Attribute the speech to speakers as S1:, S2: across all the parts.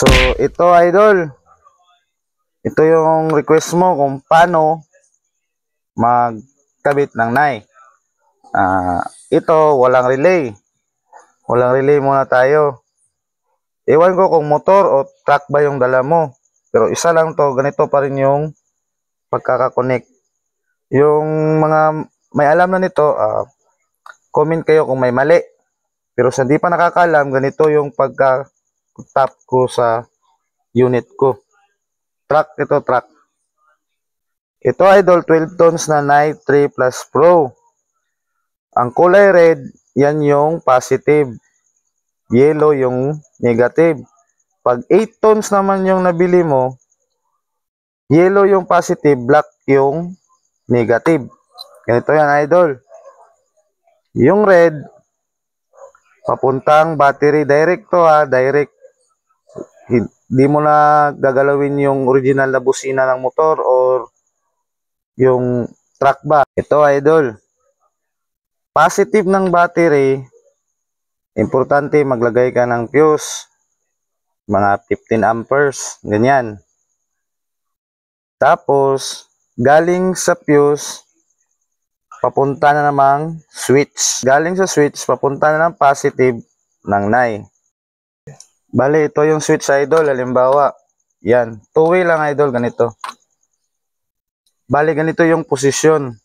S1: So, ito idol. Ito yung request mo kung paano magkabit ng nai. Ito, walang relay. Walang relay muna tayo. Iwan ko kung motor o truck ba yung dala mo. Pero isa lang to, ganito pa rin yung pagkakakonect. Yung mga may alam na nito, comment kayo kung may mali. Pero sa di pa nakakalam, ganito yung pagka-tap ko sa unit ko. Truck ito, truck. Ito idol, 12 tones na Nai 3 Plus Pro. Ang kulay red, yan yung positive. Yellow yung negative. Pag 8 tones naman yung nabili mo, yellow yung positive, black yung negative. Ganito yan idol. Yung red, papuntang battery. Direct to direct. Hindi mo na gagalawin yung original na busina ng motor or yung truck ba. Ito idol. Positive ng battery, importante maglagay ka ng fuse. Mga 15 amperes, ganyan. Tapos, galing sa fuse, papunta na namang switch. Galing sa switch, papunta na ng positive ng Nai. Bale, ito yung switch idol. Halimbawa, yan. Two-way lang idol, ganito. Bale, ganito yung posisyon.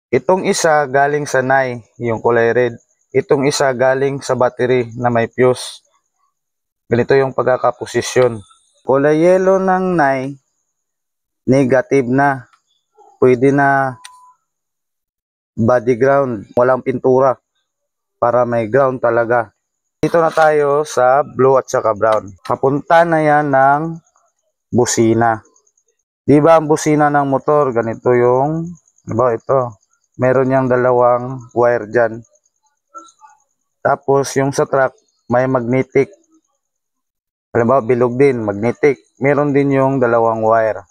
S1: Itong isa galing sa Nai, yung kulay red. Itong isa galing sa battery na may fuse. Ganito yung pagkakaposisyon. Kulay yellow ng Nai, negative na. Pwede na body ground, walang pintura para may ground talaga. Dito na tayo sa blue at saka brown. Papunta na yan ng busina. Di ba ang busina ng motor, ganito yung, diba ito, meron yang dalawang wire dyan. Tapos yung sa truck, may magnetic. Halimbawa, bilog din, magnetic. Meron din yung dalawang wire.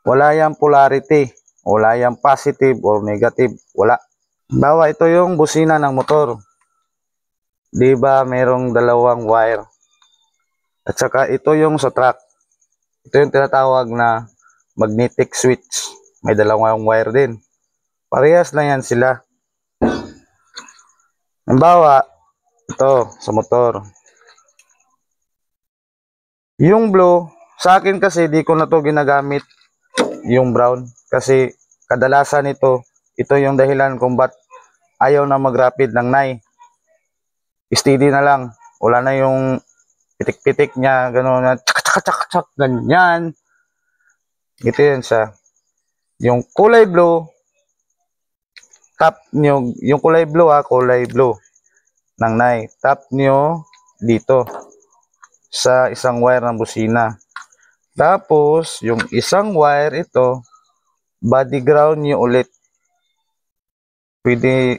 S1: Wala yang polarity. Wala yang positive or negative. Wala. Bawa ito yung busina ng motor. Diba merong dalawang wire. At saka ito yung sa truck. Ito yung tinatawag na magnetic switch. May dalawang wire din. Parehas lang yan sila. Halimbawa, ito sa motor. Yung blue, sa akin kasi di ko na to ginagamit yung brown. Kasi kadalasan ito yung dahilan kung ba't ayaw na mag-rapid ng Nai. Steady na lang. Wala na yung pitik-pitik niya, gano'n na tsak-tsak-tsak, ganyan. Ito yan siya. Yung kulay blue, tap nyo, yung kulay blue kulay blue ng Nai. Tap nyo dito sa isang wire ng busina. Tapos, yung isang wire ito, body ground nyo ulit. Pwede,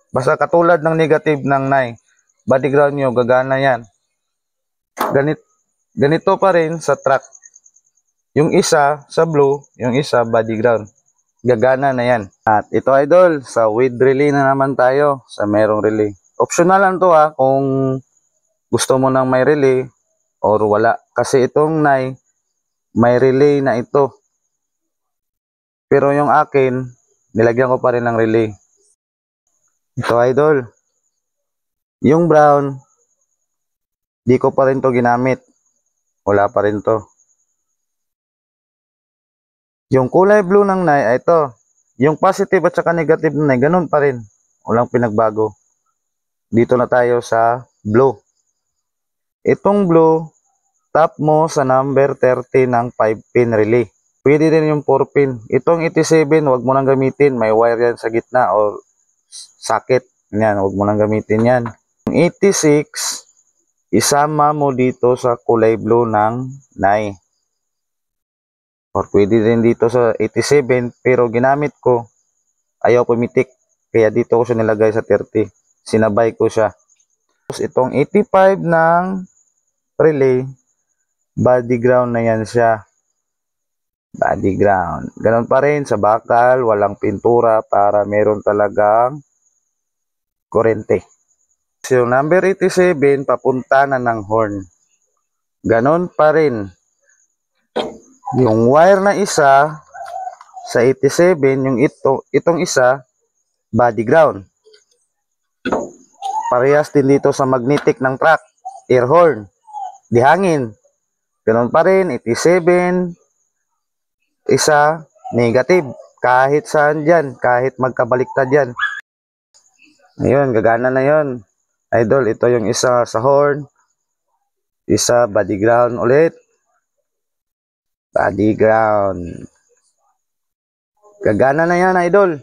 S1: basta katulad ng negative ng Nai, body ground nyo, gagana yan. Ganito pa rin sa truck. Yung isa sa blue, yung isa body ground. Gagana na yan. At ito idol, sa with relay na naman tayo, sa merong relay. Optional lang to kung gusto mo nang may relay or wala. Kasi itong Nai, may relay na ito. Pero yung akin, nilagyan ko pa rin ng relay. Ito idol. Yung brown, di ko pa rin to ginamit. Wala pa rin to. Yung kulay blue ng Nai, ito. Yung positive at saka negative ng Nai, ganun pa rin. Walang pinagbago. Dito na tayo sa blue. Itong blue, tap mo sa number 30 ng 5-pin relay. Pwede din yung 4-pin. Itong 87, wag mo nang gamitin. May wire yan sa gitna or socket. Yan, wag mo nang gamitin yan. Yung 86, isama mo dito sa kulay blue ng Nai. Or pwede din dito sa 87, pero ginamit ko, ayaw pumitik. Kaya dito ko siya nilagay sa 30. Sinabay ko siya. Tapos itong 85 ng relay, body ground na yan siya. Body ground. Ganon pa rin sa bakal, walang pintura para meron talagang kurente. Yung number 87, papunta na ng horn. Ganon pa rin. Yung wire na isa, sa 87, yung itong isa, body ground. Parehas din dito sa magnetic ng truck, air horn, di hangin. Ganon pa rin, 87, isa, negative. Kahit saan dyan, kahit magkabaliktad yan. Ayun, gagana na yun. Idol, ito yung isa sa horn, isa body ground ulit. Body ground. Gagana na yan, idol.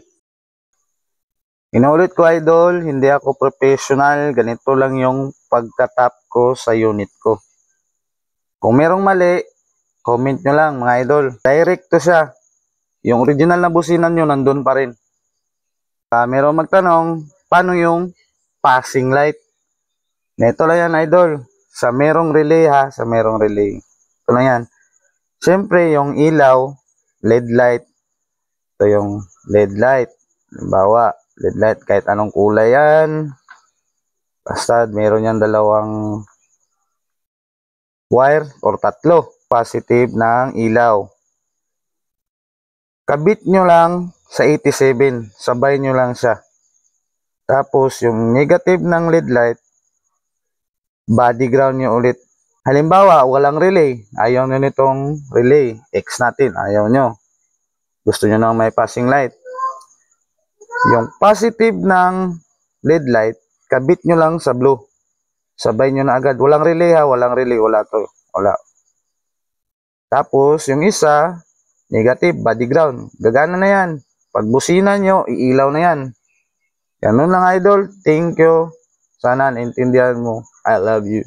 S1: Inulit ko, idol, hindi ako professional. Ganito lang yung pagkatap ko sa unit ko. Kung merong mali, comment nyo lang, mga idol. Direct to siya. Yung original na businan nyo, nandun pa rin. Merong magtanong, paano yung passing light? Ito lang yan, idol. Sa merong relay, ha? Sa merong relay. Ito lang yan. Siyempre, yung ilaw, LED light. Ito yung LED light. Halimbawa, LED light, kahit anong kulay yan. Basta, meron yan dalawang wire or tatlo. Positive ng ilaw. Kabit nyo lang sa 87. Sabay nyo lang siya. Tapos, yung negative ng LED light, body ground nyo ulit. Halimbawa, walang relay. Ayaw nyo nitong relay. X natin. Ayaw nyo. Gusto nyo nang may passing light. Yung positive ng LED light, kabit nyo lang sa blue. Sabay nyo na agad. Walang relay, ha. Walang relay. Wala to. Wala. Tapos, yung isa, negative, body ground. Gagana na yan. Pag busina nyo, iilaw na yan. Ganun lang, idol. Thank you. Sana naintindihan mo. I love you.